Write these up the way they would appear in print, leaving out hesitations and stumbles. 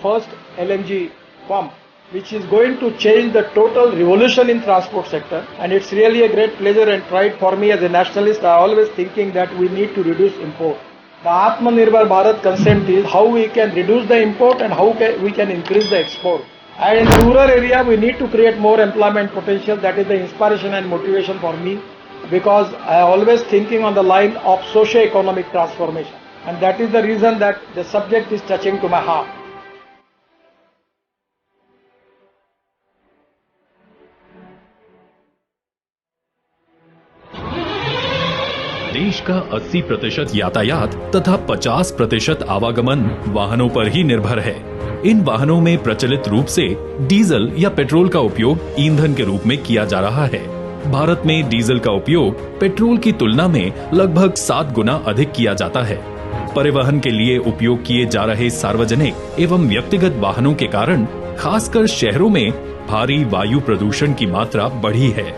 first LNG pump, which is going to change the total revolution in transport sector. And it's really a great pleasure and pride for me as a nationalist. I always thinking that we need to reduce import. The Atmanirbhar Bharat concept is how we can reduce the import and how we can increase the export. And in the rural area, we need to create more employment potential. That is the inspiration and motivation for me, because I always thinking on the line of socio-economic transformation. And that is the reason that the subject is touching to my heart. देश का 80% यातायात तथा 50% आवागमन वाहनों पर ही निर्भर है। इन वाहनों में प्रचलित रूप से डीजल या पेट्रोल का उपयोग ईंधन के रूप में किया जा रहा है। भारत में डीजल का उपयोग पेट्रोल की तुलना में लगभग 7 गुना अधिक किया जाता है। परिवहन के लिए उपयोग किए जा रहे सार्वजनिक एवं व्यक्तिगत वाहनों के कारण खासकर शहरों में भारी वायु प्रदूषण की मात्रा बढ़ी है।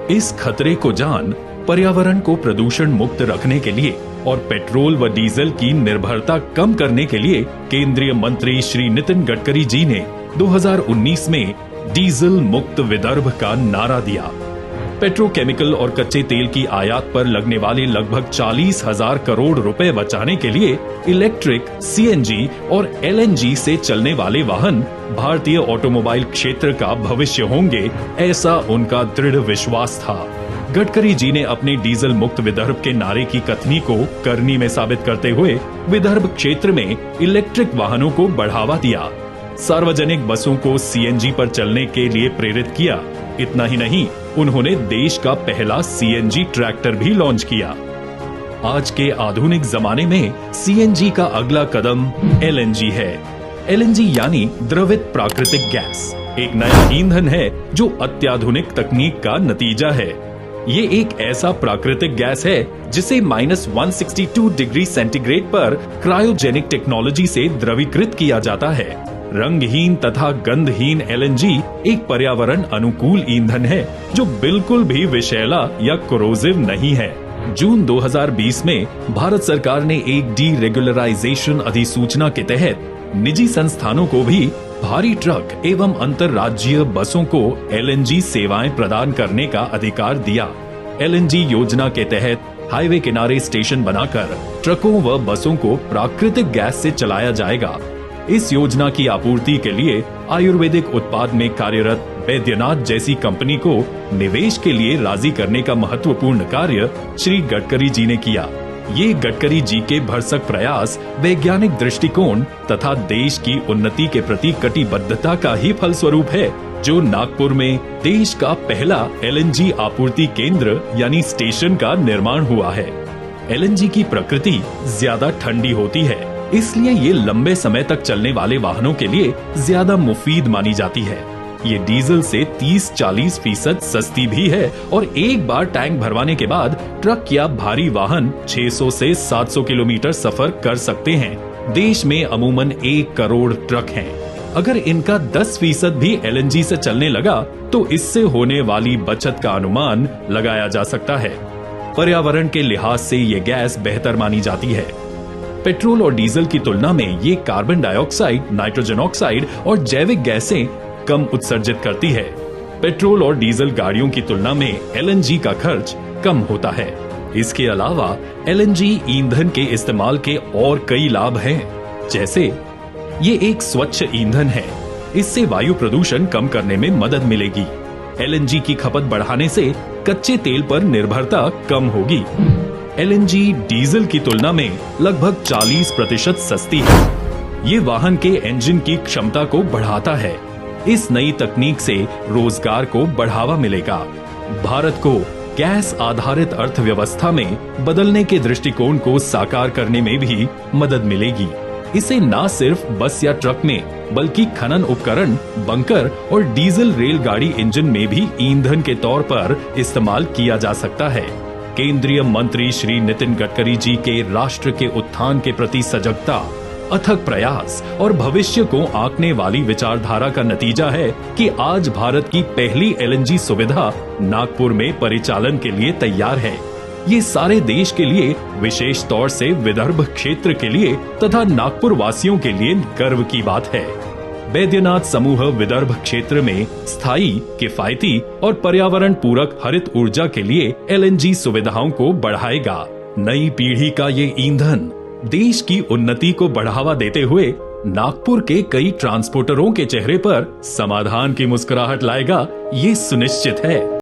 इस खतरे को जान पर्यावरण को प्रदूषण मुक्त रखने के लिए और पेट्रोल व डीजल की निर्भरता कम करने के लिए केंद्रीय मंत्री श्री नितिन गडकरी जी ने 2019 में डीजल मुक्त विदर्भ का नारा दिया। पेट्रोकेमिकल और कच्चे तेल की आयात पर लगने वाले लगभग 40,000 करोड़ रुपए बचाने के लिए इलेक्ट्रिक, सीएनजी और एलएनजी से चलने वाले वाहन भारतीय ऑटोमोबाइल क्षेत्र का भविष्य होंगे, ऐसा उनका दृढ़ विश्वास था। गडकरी जी ने अपने डीजल मुक्त विदर्भ के नारे की कथनी को करनी में साबित करते हुए विदर्भ क्षेत्र में इलेक्ट्रिक वाहनों को बढ़ावा दिया, सार्वजनिक बसों को सीएनजी पर चलने के लिए प्रेरित किया। इतना ही नहीं, उन्होंने देश का पहला सीएनजी ट्रैक्टर भी लॉन्च किया। आज के आधुनिक जमाने में सीएनजी का अगला कदम एलएनजी है। एलएनजी यानी द्रवित प्राकृतिक गैस एक नया ईंधन है जो अत्याधुनिक तकनीक का नतीजा है। ये एक ऐसा प्राकृतिक गैस है जिसे -162 डिग्री सेंटीग्रेड पर क्रायोजेनिक टेक्नोलॉजी से द्रवीकृत किया जाता है। रंगहीन तथा गंधहीन एलएनजी एक पर्यावरण अनुकूल ईंधन है जो बिल्कुल भी विषैला या कोरोसिव नहीं है। जून 2020 में भारत सरकार ने एक डीरेगुलराइजेशन अधिसूचना के तहत निजी संस्थानों को भी भारी ट्रक एवं अंतर्राज्यीय बसों को एलएनजी सेवाएं प्रदान करने का अधिकार दिया। एलएनजी योजना के तहत हाईवे किनारे स्टेशन बनाकर ट्रकों व बसों को प्राकृतिक गैस से चलाया जाएगा। इस योजना की आपूर्ति के लिए आयुर्वेदिक उत्पाद में कार्यरत बैद्यनाथ जैसी कंपनी को निवेश के लिए राजी करने का महत्वपूर्ण कार्य श्री गडकरी जी ने किया। ये गडकरी जी के भरसक प्रयास, वैज्ञानिक दृष्टिकोण तथा देश की उन्नति के प्रति कटिबद्धता का ही फलस्वरूप है, जो नागपुर में देश का पहला एलएनजी आपूर्ति केंद्र यानी स्टेशन का निर्माण हुआ है। एलएनजी की प्रकृति ज्यादा ठंडी होती है, इसलिए ये लंबे समय तक चलने वाले वाहनों के लिए ज्यादा मुफीद मानी जाती है। ये डीजल से 30-40% सस्ती भी है और एक बार टैंक भरवाने के बाद ट्रक या भारी वाहन 600 से 700 किलोमीटर सफर कर सकते हैं। देश में अमूमन 1 करोड़ ट्रक हैं। अगर इनका 10% भी एलएनजी से चलने लगा तो इससे होने वाली बचत का अनुमान लगाया जा सकता है। पर्यावरण के लिहाज से ये गैस बेहतर मानी जाती है। पेट्रोल और डीजल की तुलना में ये कार्बन डाइऑक्साइड, नाइट्रोजन ऑक्साइड और जैविक गैसें कम उत्सर्जित करती है। पेट्रोल और डीजल गाड़ियों की तुलना में एलएनजी का खर्च कम होता है। इसके अलावा एलएनजी ईंधन के इस्तेमाल के और कई लाभ हैं, जैसे ये एक स्वच्छ ईंधन है, इससे वायु प्रदूषण कम करने में मदद मिलेगी। एलएनजी की खपत बढ़ाने से कच्चे तेल पर निर्भरता कम होगी। एलएनजी डीजल की तुलना में लगभग 40% सस्ती है। ये वाहन के इंजन की क्षमता को बढ़ाता है। इस नई तकनीक से रोजगार को बढ़ावा मिलेगा। भारत को गैस आधारित अर्थव्यवस्था में बदलने के दृष्टिकोण को साकार करने में भी मदद मिलेगी। इसे न सिर्फ बस या ट्रक में बल्कि खनन उपकरण, बंकर और डीजल रेलगाड़ी इंजन में भी ईंधन के तौर पर इस्तेमाल किया जा सकता है। केंद्रीय मंत्री श्री नितिन गडकरी जी के राष्ट्र के उत्थान के प्रति सजगता, अथक प्रयास और भविष्य को आंकने वाली विचारधारा का नतीजा है कि आज भारत की पहली एलएनजी सुविधा नागपुर में परिचालन के लिए तैयार है। ये सारे देश के लिए, विशेष तौर से विदर्भ क्षेत्र के लिए तथा नागपुर वासियों के लिए गर्व की बात है। बैद्यनाथ समूह विदर्भ क्षेत्र में स्थायी, किफायती और पर्यावरण पूरक हरित ऊर्जा के लिए LNG सुविधाओं को बढ़ाएगा। नई पीढ़ी का ये ईंधन देश की उन्नति को बढ़ावा देते हुए नागपुर के कई ट्रांसपोर्टरों के चेहरे पर समाधान की मुस्कुराहट लाएगा, ये सुनिश्चित है।